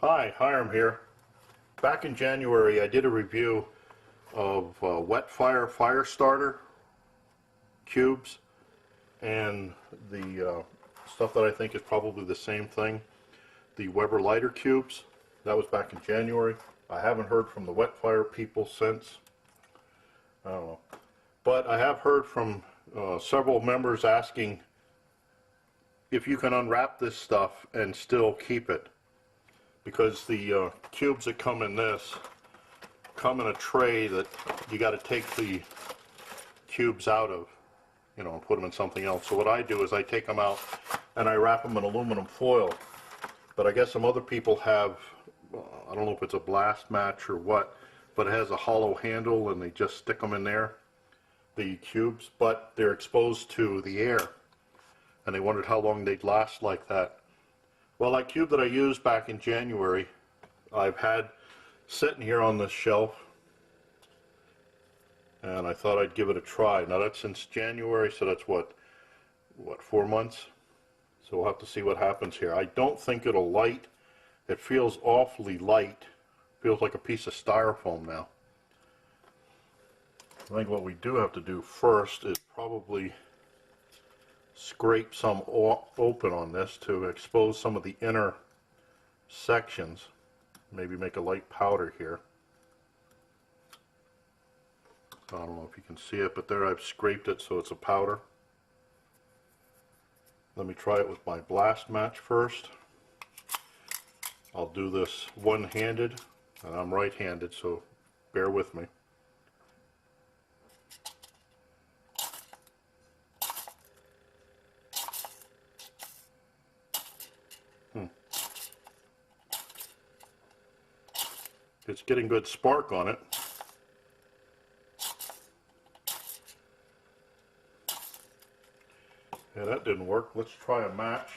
Hi, Hiram here. Back in January I did a review of Wetfire fire starter cubes and the stuff that I think is probably the same thing, the Weber lighter cubes. That was back in January. I haven't heard from the Wetfire people since. I don't know. But I have heard from several members asking if you can unwrap this stuff and still keep it. Because the cubes that come in this come in a tray that you got to take the cubes out of, you know, and put them in something else. So what I do is I take them out and I wrap them in aluminum foil. But I guess some other people have, I don't know if it's a blast match or what, but it has a hollow handle and they just stick them in there, the cubes, but they're exposed to the air. And they wondered how long they'd last like that. Well, that cube that I used back in January, I've had sitting here on this shelf, and I thought I'd give it a try. Now that's since January, so that's what 4 months? So we'll have to see what happens here. I don't think it'll light. It feels awfully light. Feels like a piece of styrofoam now. I think what we do have to do first is probably scrape some open on this to expose some of the inner sections. Maybe make a light powder here. I don't know if you can see it, but there I've scraped it so it's a powder. Let me try it with my blast match first. I'll do this one-handed, and I'm right-handed, so bear with me. It's getting good spark on it. Yeah, that didn't work. Let's try a match.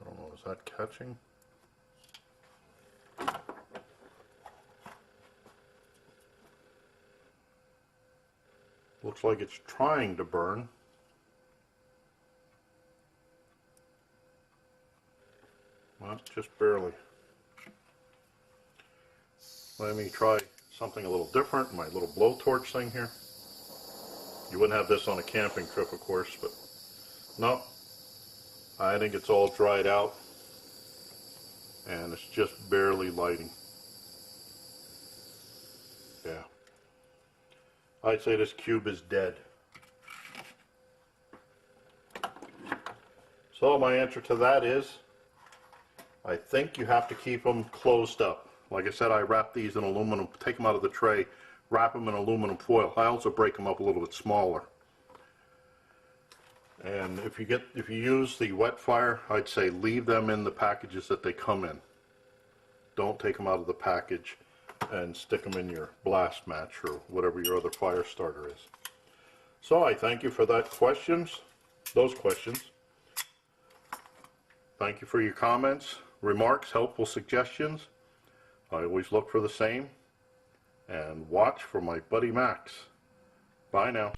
I don't know, is that catching? Looks like it's trying to burn. Well, just barely. Let me try something a little different, my little blowtorch thing here. You wouldn't have this on a camping trip, of course, but no. I think it's all dried out and it's just barely lighting. Yeah. I'd say this cube is dead. So my answer to that is, I think you have to keep them closed up. Like I said, I wrap these in aluminum, take them out of the tray, wrap them in aluminum foil. I also break them up a little bit smaller. And if you use the Wetfire, I'd say leave them in the packages that they come in. Don't take them out of the package and stick them in your blast match or whatever your other fire starter is. So I thank you for those questions. Thank you for your comments, remarks, helpful suggestions. I always look for the same, and watch for my buddy Max. Bye now.